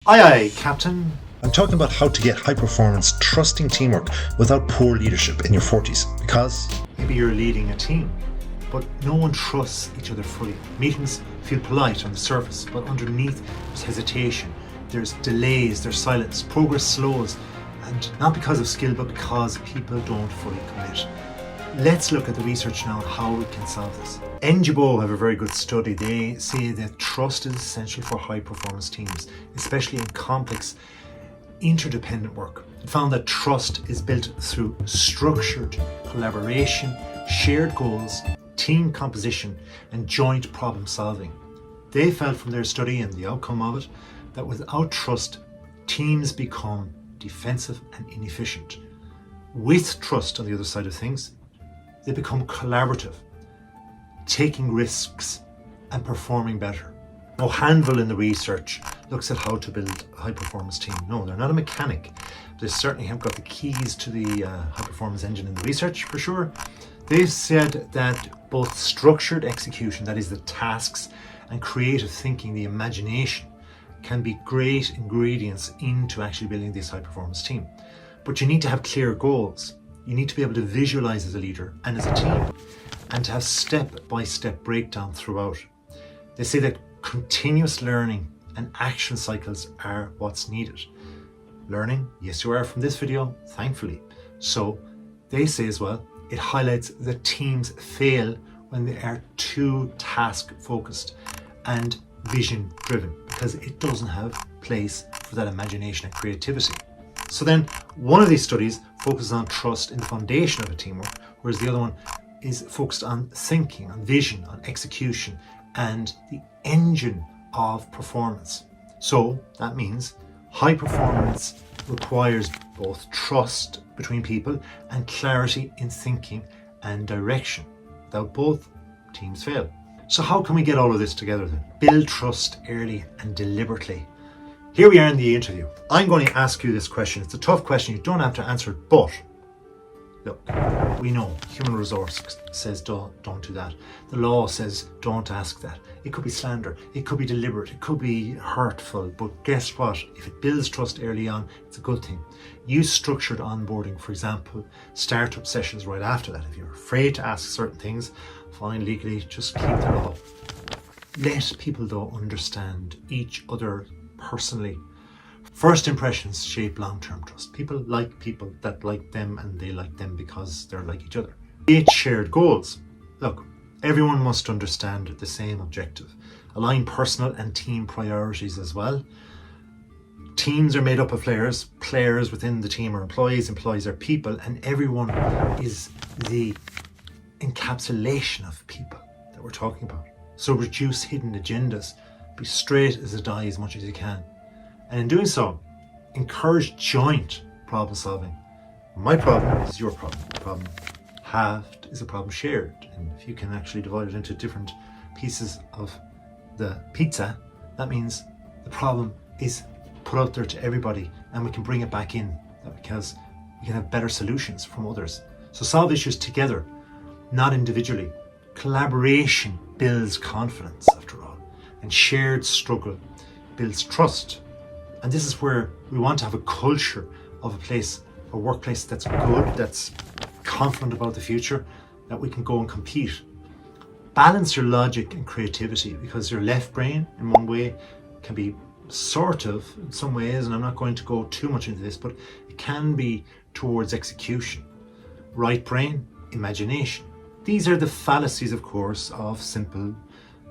Aye, aye, Captain. I'm talking about how to get high performance, trusting teamwork without poor leadership in your 40s. Because Maybe you're leading a team, but no one trusts each other fully. Meetings feel polite on the surface, but underneath there's hesitation, there's delays, there's silence, progress slows, and not because of skill, but because people don't fully commit. Let's look at the research now on how we can solve this. NGO have a very good study. They say that trust is essential for high performance teams, especially in complex interdependent work. It found that trust is built through structured collaboration, shared goals, team composition, and joint problem solving. They felt from their study and the outcome of it that without trust, teams become defensive and inefficient. With trust on the other side of things, they become collaborative, taking risks and performing better. No handful in the research looks at how to build a high performance team. No, they're not a mechanic. They certainly have got the keys to the high performance engine in the research for sure. They've said that both structured execution, that is the tasks, and creative thinking, the imagination, can be great ingredients into actually building this high performance team. But you need to have clear goals. You need to be able to visualize as a leader and as a team, and to have step-by-step breakdown throughout. They say that continuous learning and action cycles are what's needed. Learning, yes you are from this video, thankfully. So they say as well, it highlights that teams fail when they are too task focused and vision driven, because it doesn't have place for that imagination and creativity. So then one of these studies focuses on trust in the foundation of a teamwork, whereas the other one is focused on thinking, on vision, on execution, and the engine of performance. So that means high performance requires both trust between people and clarity in thinking and direction. Without both, teams fail. So how can we get all of this together then? Build trust early and deliberately. Here we are in the interview. I'm going to ask you this question. It's a tough question. You don't have to answer it, but look, we know human resource says don't do that. The law says don't ask that. It could be slander. It could be deliberate. It could be hurtful. But guess what? If it builds trust early on, it's a good thing. Use structured onboarding, for example, startup sessions right after that. If you're afraid to ask certain things, fine, legally, just keep the law. Let people though understand each other personally. First impressions shape long-term trust. People that like them, and they like them because they're like each other. Create shared goals. Look, everyone must understand the same objective. Align personal and team priorities as well. Teams are made up of players within the team are employees are people, and everyone is the encapsulation of people that we're talking about. So reduce hidden agendas. Be straight as a die as much as you can. And in doing so, encourage joint problem solving. My problem is your problem. The problem halved is a problem shared. And if you can actually divide it into different pieces of the pizza, that means the problem is put out there to everybody, and we can bring it back in, because we can have better solutions from others. So solve issues together, not individually. Collaboration builds confidence, after all, and shared struggle builds trust. And this is where we want to have a culture of a workplace that's good, that's confident about the future, that we can go and compete. Balance your logic and creativity, because your left brain in one way can be sort of in some ways, and I'm not going to go too much into this, but it can be towards execution. Right brain, imagination. These are the fallacies, of course, of simple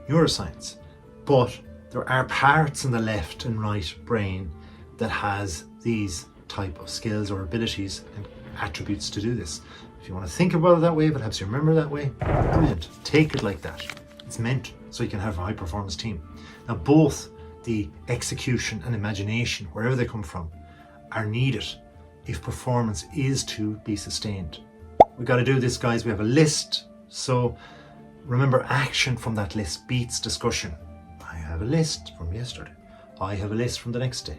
neuroscience. But there are parts in the left and right brain that has these type of skills or abilities and attributes to do this. If you want to think about it that way, if it helps you remember that way, brilliant. Take it like that. It's meant so you can have a high performance team. Now, both the execution and imagination, wherever they come from, are needed if performance is to be sustained. We got to do this, guys. We have a list. So remember, action from that list beats discussion. I have a list from yesterday. I have a list from the next day.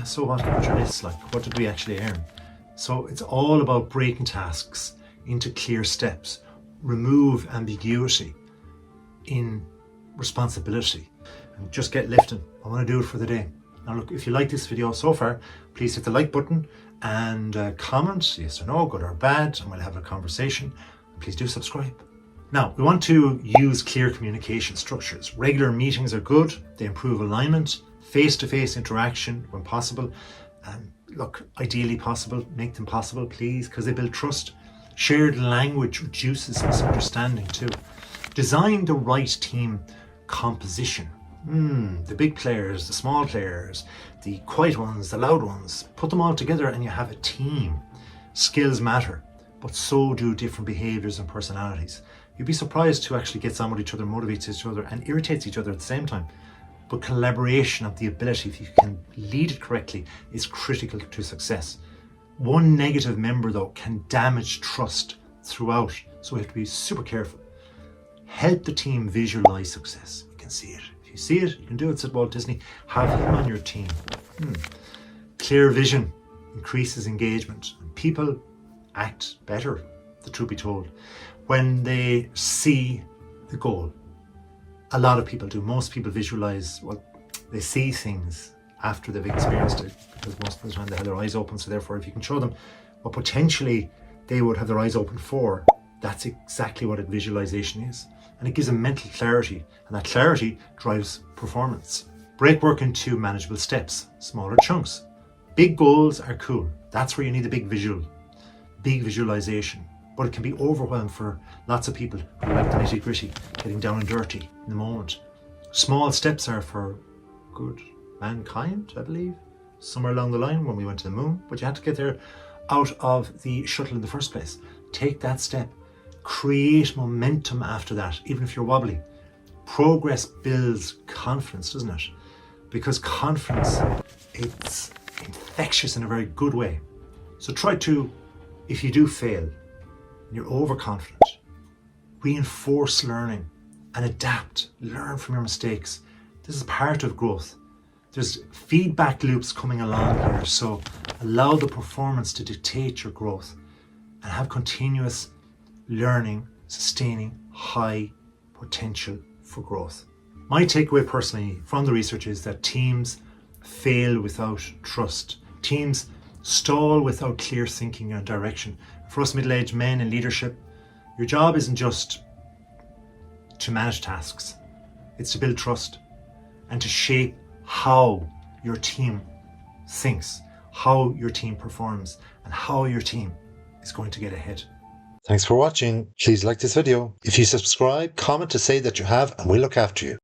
So what about your list? Like, what did we actually earn? So it's all about breaking tasks into clear steps. Remove ambiguity in responsibility and just get lifting. I want to do it for the day. Now look, if you like this video so far, please hit the like button and comment, yes or no, good or bad, and we'll have a conversation. And please do subscribe. Now, we want to use clear communication structures. Regular meetings are good. They improve alignment, face-to-face interaction when possible. And look, ideally possible, make them possible, please, because they build trust. Shared language reduces misunderstanding too. Design the right team composition. The big players, the small players, the quiet ones, the loud ones, put them all together and you have a team. Skills matter, but so do different behaviors and personalities. You'd be surprised who actually gets on with each other, motivates each other and irritates each other at the same time. But collaboration of the ability, if you can lead it correctly, is critical to success. One negative member though can damage trust throughout, so we have to be super careful. Help the team visualize success. You can see it. If you see it, you can do it, said Walt Disney. Have him on your team. Clear vision increases engagement and people act better, the truth be told, when they see the goal. A lot of people do. Most people visualize, well, they see things after they've experienced it, because most of the time they have their eyes open. So therefore, if you can show them what potentially they would have their eyes open for, that's exactly what a visualization is. And it gives them mental clarity, and that clarity drives performance. Break work into manageable steps, smaller chunks. Big goals are cool. That's where you need a big visualization. But it can be overwhelming for lots of people who like the nitty gritty, getting down and dirty in the moment. Small steps are for good mankind, I believe, somewhere along the line when we went to the moon, but you had to get there out of the shuttle in the first place. Take that step, create momentum after that, even if you're wobbly. Progress builds confidence, doesn't it? Because confidence, it's infectious in a very good way. So try to, if you do fail and you're overconfident, reinforce learning and adapt, learn from your mistakes. This is part of growth. There's feedback loops coming along here, so allow the performance to dictate your growth and have continuous learning, sustaining high potential for growth. My takeaway personally from the research is that teams fail without trust. Teams stall without clear thinking and direction. For us middle-aged men in leadership, your job isn't just to manage tasks, it's to build trust and to shape how your team thinks, how your team performs, and how your team is going to get ahead. Thanks for watching. Please like this video. If you subscribe, comment to say that you have, and we'll look after you.